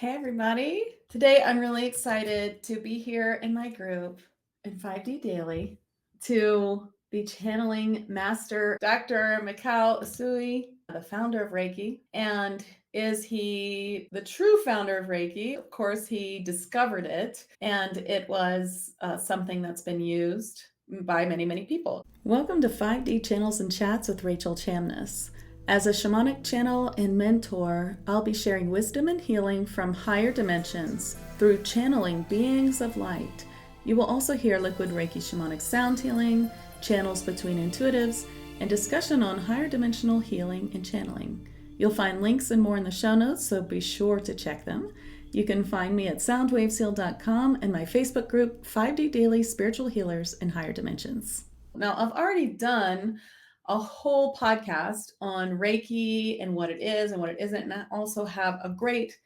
Hey everybody. Today I'm really excited to be here in my group in 5D Daily to be channeling Master Dr. Mikao Usui, the founder of Reiki. And is he the true founder of Reiki? Of course, he discovered it, and it was something that's been used by many, many people. Welcome to 5D Channels and Chats with Rachel Chamness. As a shamanic channel and mentor, I'll be sharing wisdom and healing from higher dimensions through channeling beings of light. You will also hear liquid Reiki shamanic sound healing, channels between intuitives, and discussion on higher dimensional healing and channeling. You'll find links and more in the show notes, so be sure to check them. You can find me at soundwavesheal.com and my Facebook group, 5D Daily Spiritual Healers in Higher Dimensions. Now, I've already done a whole podcast on Reiki and what it is and what it isn't. And I also have a great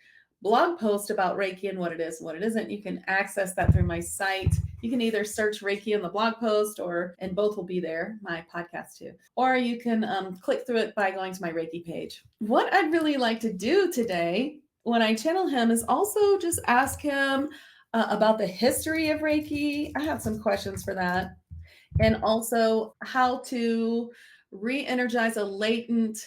blog post about Reiki and what it is and what it isn't. You can access that through my site. You can either search Reiki in the blog post and both will be there, my podcast too. Or you can click through it by going to my Reiki page. What I'd really like to do today when I channel him is also just ask him about the history of Reiki. I have some questions for that. And also how to re-energize a latent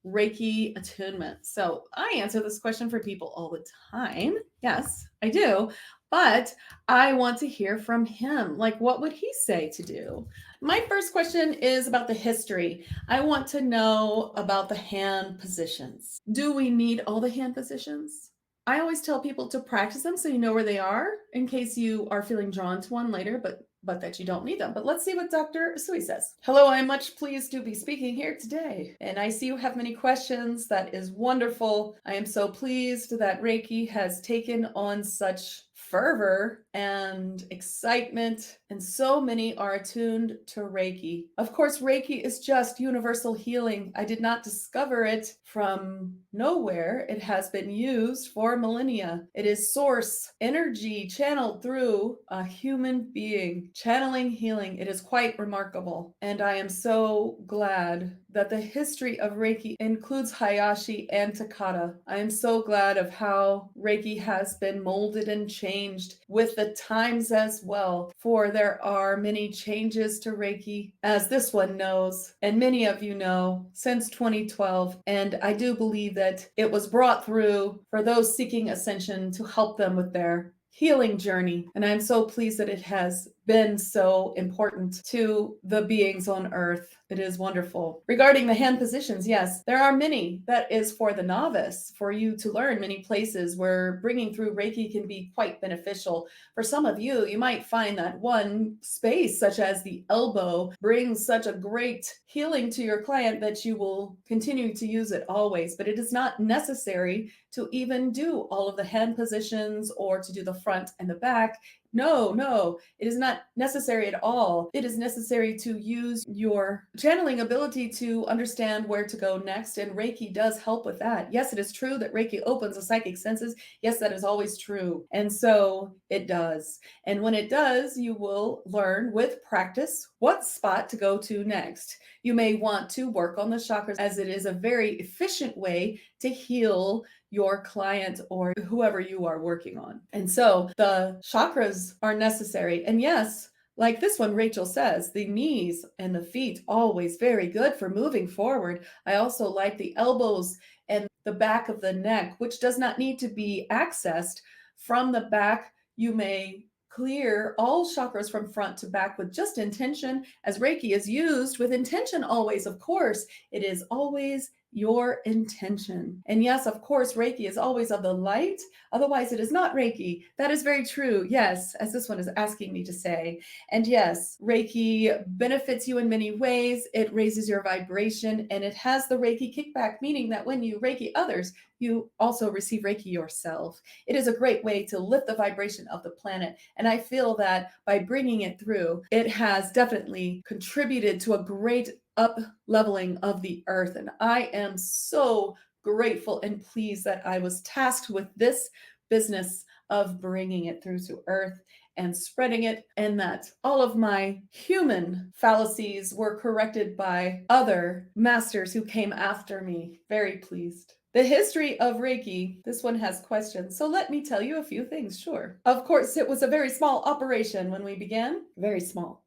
Reiki attunement. So I answer this question for people all the time. Yes, I do. But I want to hear from him. Like, what would he say to do? My first question is about the history. I want to know about the hand positions. Do we need all the hand positions? I always tell people to practice them so you know where they are in case you are feeling drawn to one later, but that you don't need them. But let's see what Dr. Usui says. Hello, I'm much pleased to be speaking here today. And I see you have many questions. That is wonderful. I am so pleased that Reiki has taken on such fervor and excitement, and so many are attuned to Reiki. Of course, Reiki is just universal healing. I did not discover it from nowhere. It has been used for millennia. It is source energy channeled through a human being, channeling healing. It is quite remarkable. And I am so glad that the history of Reiki includes Hayashi and Takata. I am so glad of how Reiki has been molded and changed with the times as well, for there are many changes to Reiki, as this one knows, and many of you know, since 2012. And I do believe that it was brought through for those seeking ascension to help them with their healing journey. And I'm so pleased that it has been so important to the beings on earth. It is wonderful. Regarding the hand positions, yes, there are many. That is for the novice, for you to learn many places where bringing through Reiki can be quite beneficial. For some of you, you might find that one space, such as the elbow, brings such a great healing to your client that you will continue to use it always. But it is not necessary to even do all of the hand positions or to do the front and the back. No, it is not necessary at all. It is necessary to use your channeling ability to understand where to go next. And Reiki does help with that. Yes, it is true that Reiki opens the psychic senses. Yes, that is always true. And so it does. And when it does, you will learn with practice what spot to go to next. You may want to work on the chakras, as it is a very efficient way to heal your client or whoever you are working on. And so the chakras are necessary. And yes, like this one, Rachel says, the knees and the feet, always very good for moving forward. I also like the elbows and the back of the neck, which does not need to be accessed from the back. You may clear all chakras from front to back with just intention, as Reiki is used with intention always. Of course, it is always your intention. And yes, of course, Reiki is always of the light. Otherwise, it is not Reiki. That is very true. Yes, as this one is asking me to say. And yes, Reiki benefits you in many ways. It raises your vibration and it has the Reiki kickback, meaning that when you Reiki others, you also receive Reiki yourself. It is a great way to lift the vibration of the planet. And I feel that by bringing it through, it has definitely contributed to a great up leveling of the earth. And I am so grateful and pleased that I was tasked with this business of bringing it through to earth and spreading it, and that all of my human fallacies were corrected by other masters who came after me. Very pleased. The history of Reiki. This one has questions. So let me tell you a few things, sure. Of course, it was a very small operation when we began. Very small.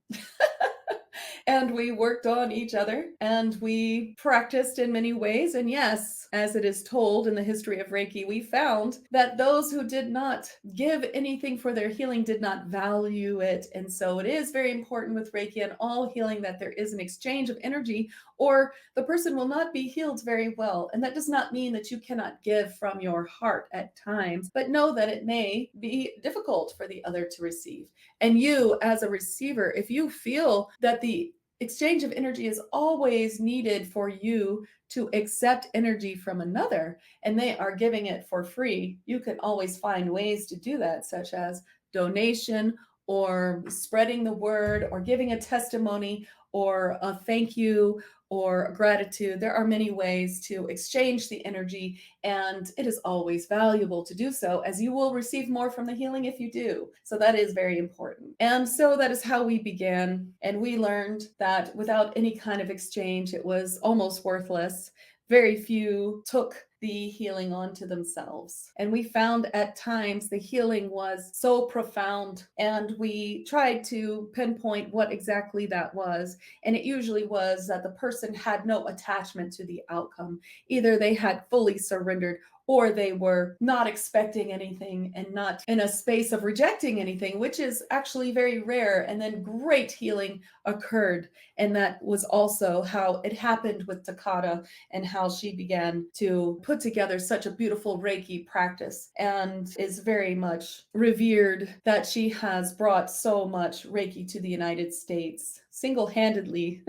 And we worked on each other and we practiced in many ways. And yes, as it is told in the history of Reiki, we found that those who did not give anything for their healing did not value it. And so it is very important with Reiki and all healing that there is an exchange of energy, or the person will not be healed very well. And that does not mean that you cannot give from your heart at times, but know that it may be difficult for the other to receive. And you, as a receiver, if you feel that the exchange of energy is always needed for you to accept energy from another, and they are giving it for free, you can always find ways to do that, such as donation or spreading the word or giving a testimony or a thank you or gratitude. There are many ways to exchange the energy, and it is always valuable to do so, as you will receive more from the healing if you do. So that is very important. And so that is how we began. And we learned that without any kind of exchange, it was almost worthless. Very few took the healing onto themselves. And we found at times the healing was so profound, and we tried to pinpoint what exactly that was. And it usually was that the person had no attachment to the outcome. Either they had fully surrendered, or they were not expecting anything and not in a space of rejecting anything, which is actually very rare. And then great healing occurred. And that was also how it happened with Takata, and how she began to put together such a beautiful Reiki practice, and is very much revered that she has brought so much Reiki to the United States single-handedly.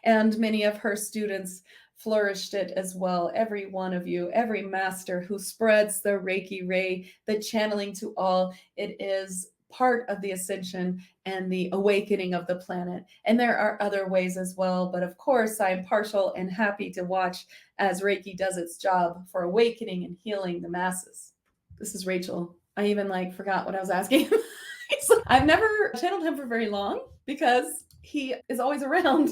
And many of her students flourished it as well. Every one of you, every master who spreads the Reiki ray, the channeling to all, it is part of the ascension and the awakening of the planet. And there are other ways as well, but of course I'm partial and happy to watch as Reiki does its job for awakening and healing the masses. This is Rachel. I even forgot what I was asking. I've never channeled him for very long because he is always around.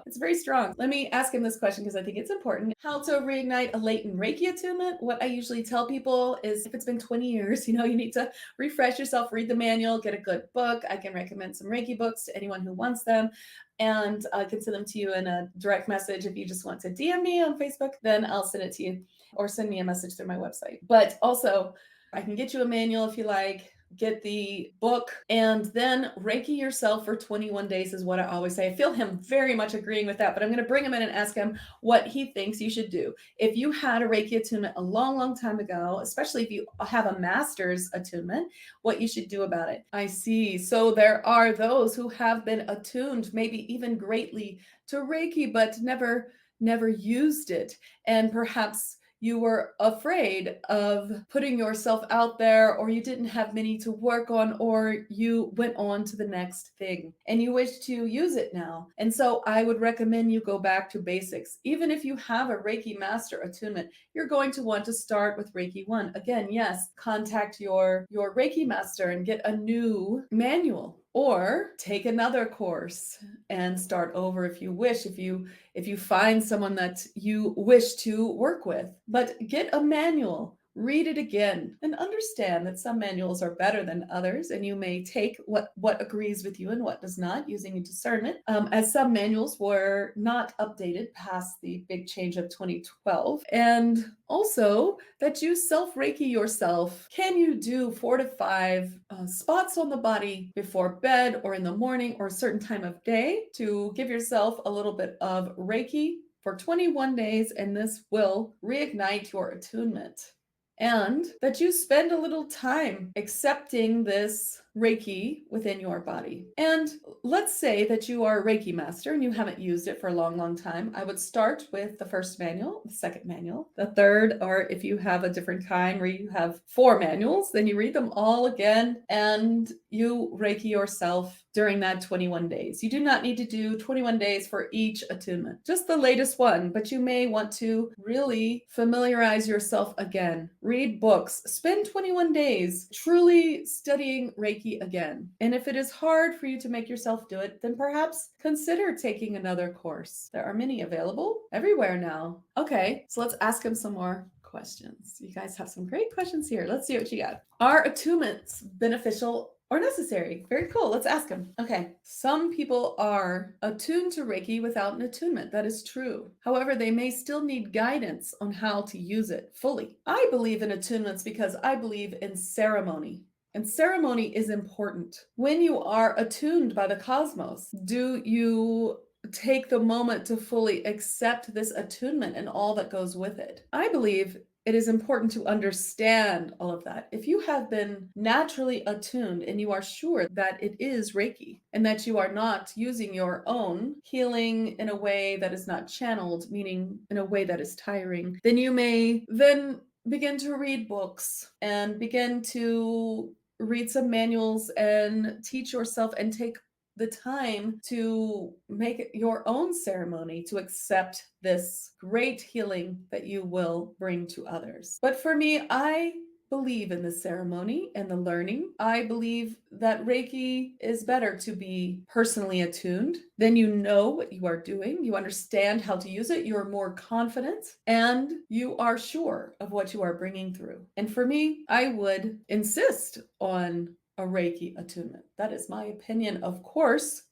It's very strong. Let me ask him this question because I think it's important. How to reignite a latent Reiki attunement? What I usually tell people is, if it's been 20 years, you need to refresh yourself, read the manual, get a good book. I can recommend some Reiki books to anyone who wants them. And I can send them to you in a direct message. If you just want to DM me on Facebook, then I'll send it to you, or send me a message through my website. But also, I can get you a manual if you like. Get the book, and then Reiki yourself for 21 days is what I always say. I feel him very much agreeing with that, but I'm going to bring him in and ask him what he thinks you should do. If you had a Reiki attunement a long, long time ago, especially if you have a master's attunement, what you should do about it. I see. So there are those who have been attuned, maybe even greatly, to Reiki, but never used it. And perhaps you were afraid of putting yourself out there, or you didn't have many to work on, or you went on to the next thing and you wish to use it now. And so I would recommend you go back to basics. Even if you have a Reiki master attunement, you're going to want to start with Reiki 1. Again, yes, contact your Reiki master and get a new manual, or take another course and start over if you wish, if you find someone that you wish to work with. But get a manual, read it again, and understand that some manuals are better than others, and you may take what agrees with you and what does not, using discernment, as some manuals were not updated past the big change of 2012. And also that you self-Reiki yourself. Can you do 4 to 5 spots on the body before bed, or in the morning, or a certain time of day, to give yourself a little bit of Reiki for 21 days, and this will reignite your attunement. And that you spend a little time accepting this Reiki within your body. And let's say that you are a Reiki master and you haven't used it for a long, long time. I would start with the first manual, the second manual, the third, or if you have a different kind where you have 4 manuals, then you read them all again and you Reiki yourself during that 21 days. You do not need to do 21 days for each attunement, just the latest one, but you may want to really familiarize yourself again. Read books, spend 21 days truly studying Reiki again. And if it is hard for you to make yourself do it, then perhaps consider taking another course. There are many available everywhere now. Okay, so let's ask him some more. questions. You guys have some great questions here. Let's see what you got. Are attunements beneficial or necessary? Very cool. Let's ask them. Okay. Some people are attuned to Reiki without an attunement. That is true. However, they may still need guidance on how to use it fully. I believe in attunements because I believe in ceremony. And ceremony is important. When you are attuned by the cosmos, do you take the moment to fully accept this attunement and all that goes with it? I believe it is important to understand all of that. If you have been naturally attuned and you are sure that it is Reiki and that you are not using your own healing in a way that is not channeled, meaning in a way that is tiring, then you may then begin to read books and begin to read some manuals and teach yourself and take the time to make it your own ceremony to accept this great healing that you will bring to others. But for me, I believe in the ceremony and the learning. I believe that Reiki is better to be personally attuned. Then you know what you are doing, you understand how to use it, you're more confident, and you are sure of what you are bringing through. And for me, I would insist on a Reiki attunement. That is my opinion, of course.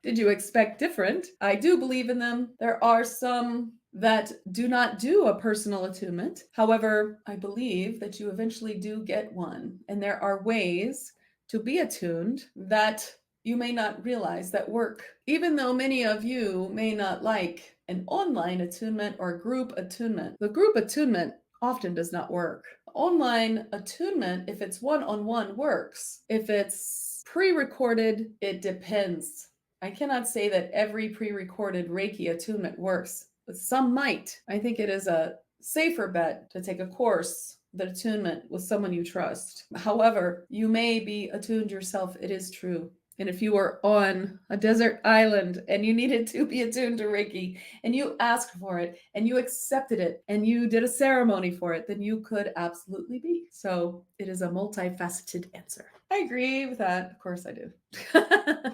Did you expect different? I do believe in them. There are some that do not do a personal attunement. However, I believe that you eventually do get one. And there are ways to be attuned that you may not realize that work. Even though many of you may not like an online attunement or group attunement, the group attunement often does not work. Online attunement, if it's one-on-one, works. If it's pre-recorded, it depends. I cannot say that every pre-recorded Reiki attunement works, but some might. I think it is a safer bet to take a course, the attunement, with someone you trust. However, you may be attuned yourself. It is true. And if you were on a desert island and you needed to be attuned to Reiki and you asked for it and you accepted it and you did a ceremony for it, then you could absolutely be. So it is a multifaceted answer. I agree with that. Of course I do.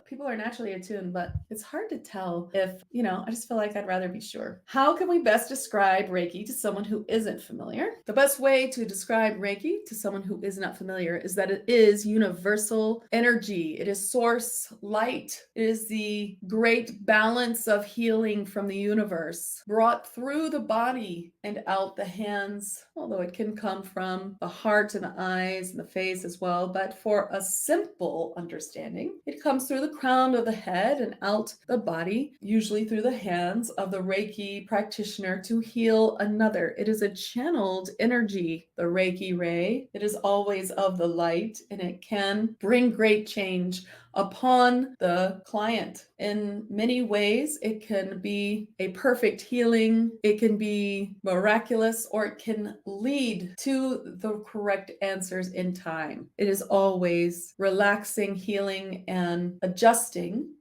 People are naturally attuned, but it's hard to tell if, I just feel like I'd rather be sure. How can we best describe Reiki to someone who isn't familiar? The best way to describe Reiki to someone who is not familiar is that it is universal energy. It is source light. It is the great balance of healing from the universe brought through the body and out the hands, although it can come from the heart and the eyes and the face as well. But for a simple understanding, it comes through the crown of the head and out the body, usually through the hands of the Reiki practitioner to heal another. It is a channeled energy, the Reiki ray. It is always of the light, and it can bring great change upon the client. In many ways, it can be a perfect healing, it can be miraculous, or it can lead to the correct answers in time. It is always relaxing, healing, and adjusting.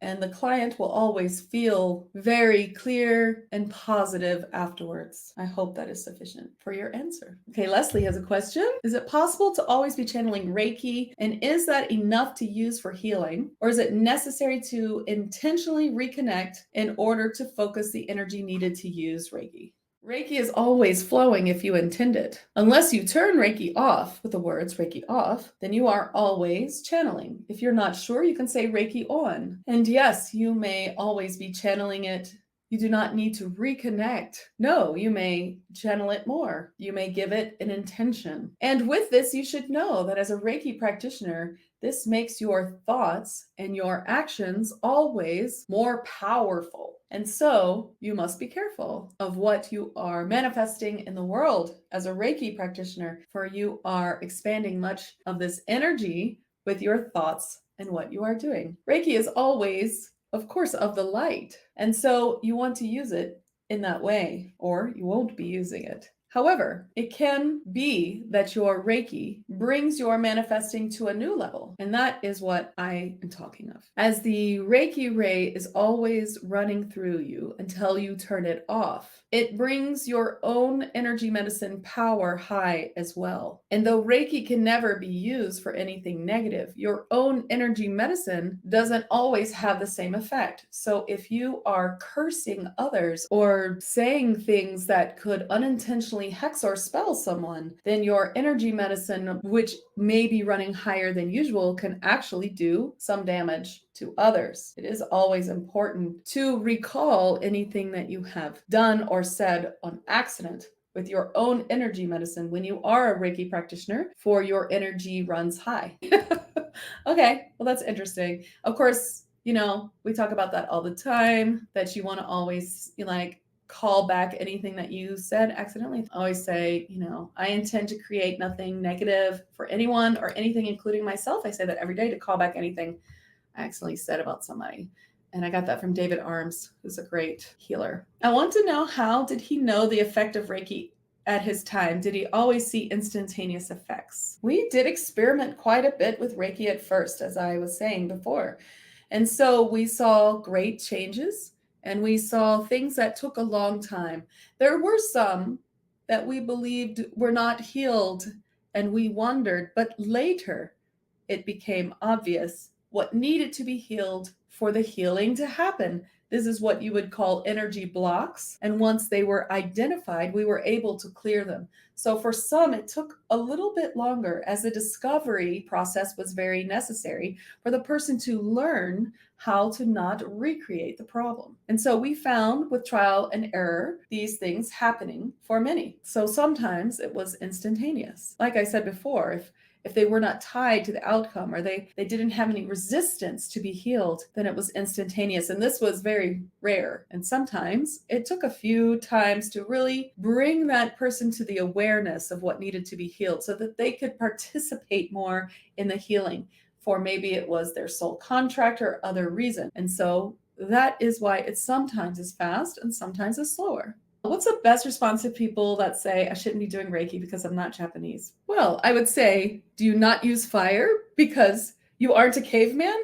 And the client will always feel very clear and positive afterwards. I hope that is sufficient for your answer. Okay, Leslie has a question. Is it possible to always be channeling Reiki? And is that enough to use for healing? Or is it necessary to intentionally reconnect in order to focus the energy needed to use Reiki? Reiki is always flowing if you intend it. Unless you turn Reiki off with the words Reiki off, then you are always channeling. If you're not sure, you can say Reiki on. And yes, you may always be channeling it. You do not need to reconnect. No, you may channel it more. You may give it an intention. And with this, you should know that as a Reiki practitioner, this makes your thoughts and your actions always more powerful. And so you must be careful of what you are manifesting in the world as a Reiki practitioner, for you are expanding much of this energy with your thoughts and what you are doing. Reiki is always, of course, of the light. And so you want to use it in that way, or you won't be using it. However, it can be that your Reiki brings your manifesting to a new level. And that is what I am talking of. As the Reiki ray is always running through you until you turn it off. it brings your own energy medicine power high as well. And though Reiki can never be used for anything negative, your own energy medicine doesn't always have the same effect. So if you are cursing others or saying things that could unintentionally hex or spell someone, then your energy medicine, which may be running higher than usual, can actually do some damage to others. It is always important to recall anything that you have done or said on accident with your own energy medicine when you are a Reiki practitioner, for your energy runs high. Okay, well, that's interesting. Of course, we talk about that all the time, that you want to always call back anything that you said accidentally. I always say, I intend to create nothing negative for anyone or anything, including myself. I say that every day, to call back anything I accidentally said about somebody. And I got that from David Arms, who's a great healer. I want to know, how did he know the effect of Reiki at his time? Did he always see instantaneous effects? We did experiment quite a bit with Reiki at first, as I was saying before. And so we saw great changes, and we saw things that took a long time. There were some that we believed were not healed, and we wondered, but later it became obvious what needed to be healed for the healing to happen. This is what you would call energy blocks. And once they were identified, we were able to clear them. So for some, it took a little bit longer, as the discovery process was very necessary for the person to learn how to not recreate the problem. And so we found, with trial and error, these things happening for many. So sometimes it was instantaneous. Like I said before, if they were not tied to the outcome, or they didn't have any resistance to be healed, then it was instantaneous. And this was very rare. And sometimes it took a few times to really bring that person to the awareness of what needed to be healed, so that they could participate more in the healing, for maybe it was their soul contract or other reason. And so that is why it sometimes is fast and sometimes is slower. What's the best response to people that say, I shouldn't be doing Reiki because I'm not Japanese? Well, I would say, do you not use fire because you aren't a caveman?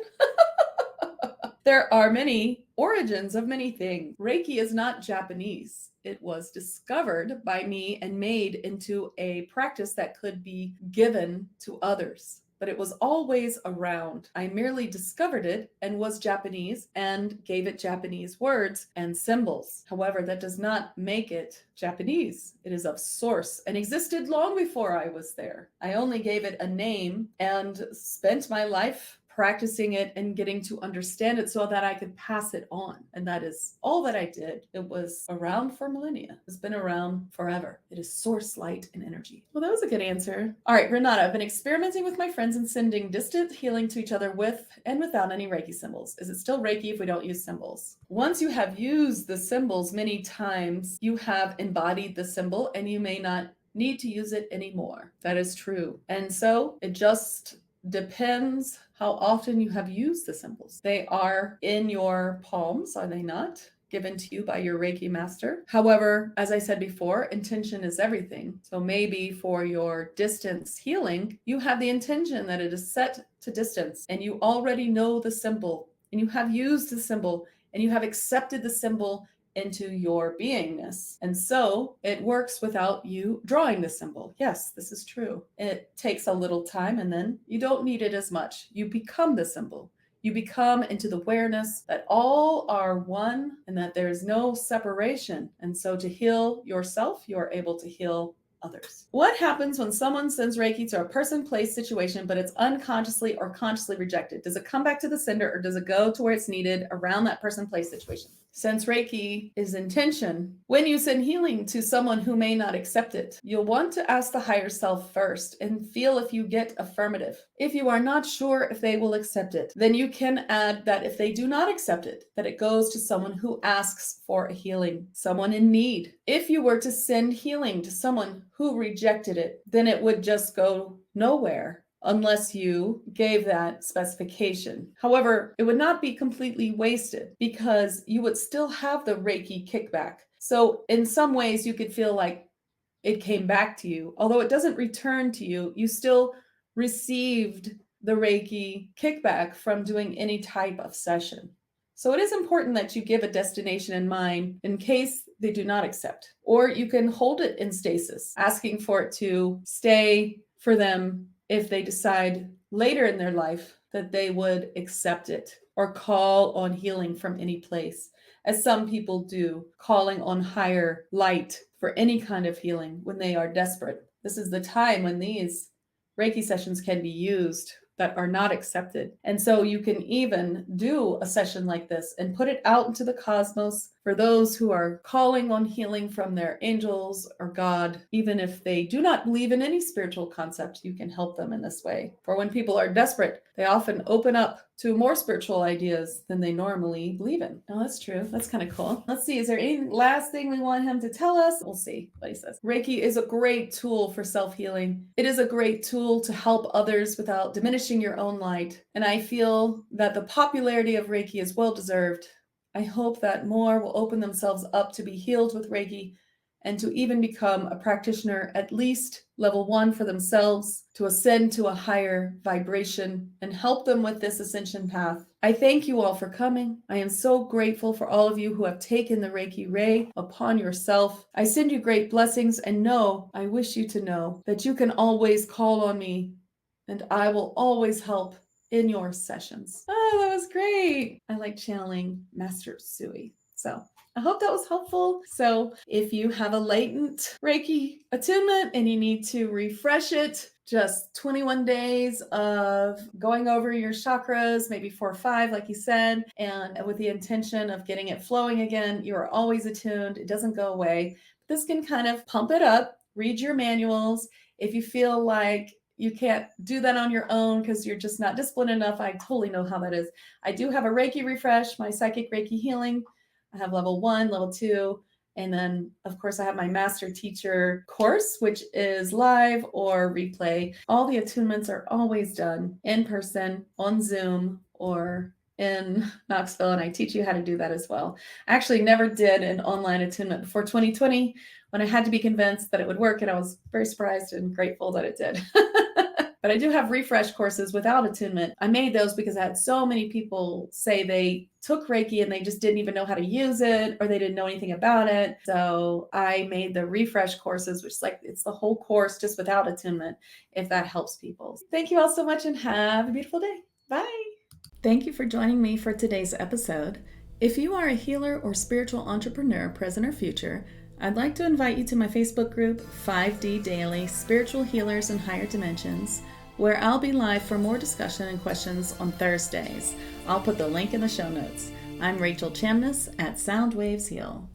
There are many origins of many things. Reiki is not Japanese. It was discovered by me and made into a practice that could be given to others. But it was always around. I merely discovered it and was Japanese and gave it Japanese words and symbols. However, that does not make it Japanese. It is of source and existed long before I was there. I only gave it a name and spent my life practicing it and getting to understand it so that I could pass it on. And that is all that I did. It was around for millennia. It's been around forever. It is source, light, and energy. Well, that was a good answer. All right, Renata, I've been experimenting with my friends and sending distant healing to each other with and without any Reiki symbols. Is it still Reiki if we don't use symbols? Once you have used the symbols many times, you have embodied the symbol and you may not need to use it anymore. That is true. And so it just depends how often you have used the symbols. They are in your palms, are they not? Given to you by your Reiki master. However, as I said before, intention is everything. So maybe for your distance healing, you have the intention that it is set to distance, and you already know the symbol, and you have used the symbol, and you have accepted the symbol into your beingness. And so it works without you drawing the symbol. Yes, this is true. It takes a little time, and then you don't need it as much. You become the symbol. You become into the awareness that all are one and that there is no separation. And so to heal yourself, you are able to heal others. What happens when someone sends Reiki to a person, place, situation, but it's unconsciously or consciously rejected? Does it come back to the sender, or does it go to where it's needed around that person, place, situation? Since Reiki is intention, when you send healing to someone who may not accept it, you'll want to ask the higher self first and feel if you get affirmative. If you are not sure if they will accept it, then you can add that if they do not accept it, that it goes to someone who asks for a healing, someone in need. If you were to send healing to someone who rejected it, then it would just go nowhere unless you gave that specification. However, it would not be completely wasted because you would still have the Reiki kickback. So in some ways you could feel like it came back to you. Although it doesn't return to you, you still received the Reiki kickback from doing any type of session. So it is important that you give a destination in mind in case they do not accept. Or you can hold it in stasis, asking for it to stay for them if they decide later in their life that they would accept it or call on healing from any place, as some people do, calling on higher light for any kind of healing when they are desperate. This is the time when these Reiki sessions can be used that are not accepted. And so you can even do a session like this and put it out into the cosmos for those who are calling on healing from their angels or God. Even if they do not believe in any spiritual concept, you can help them in this way. For when people are desperate, they often open up to more spiritual ideas than they normally believe in. Oh, that's true. That's kind of cool. Let's see. Is there any last thing we want him to tell us? We'll see what he says. Reiki is a great tool for self-healing. It is a great tool to help others without diminishing your own light. And I feel that the popularity of Reiki is well-deserved. I hope that more will open themselves up to be healed with Reiki and to even become a practitioner, at least level 1 for themselves, to ascend to a higher vibration and help them with this ascension path. I thank you all for coming. I am so grateful for all of you who have taken the Reiki ray upon yourself. I send you great blessings and I wish you to know that you can always call on me and I will always help in your sessions. Oh, that was great. I like channeling Master Usui. So I hope that was helpful. So if you have a latent Reiki attunement and you need to refresh it, just 21 days of going over your chakras, maybe 4 or 5, like you said, and with the intention of getting it flowing again, you are always attuned. It doesn't go away. This can kind of pump it up. Read your manuals. If you feel like you can't do that on your own because you're just not disciplined enough, I totally know how that is. I do have a Reiki refresh, my psychic Reiki healing. I have level 1, level 2, and then of course I have my master teacher course, which is live or replay. All the attunements are always done in person, on Zoom, or in Knoxville, and I teach you how to do that as well. I actually never did an online attunement before 2020 when I had to be convinced that it would work, and I was very surprised and grateful that it did. But I do have refresh courses without attunement. I made those because I had so many people say they took Reiki and they just didn't even know how to use it or they didn't know anything about it. So I made the refresh courses, which is like, it's the whole course just without attunement, if that helps people. Thank you all so much and have a beautiful day. Bye. Thank you for joining me for today's episode. If you are a healer or spiritual entrepreneur, present or future, I'd like to invite you to my Facebook group, 5D Daily, Spiritual Healers in Higher Dimensions, where I'll be live for more discussion and questions on Thursdays. I'll put the link in the show notes. I'm Rachel Chamness at Sound Waves Heal.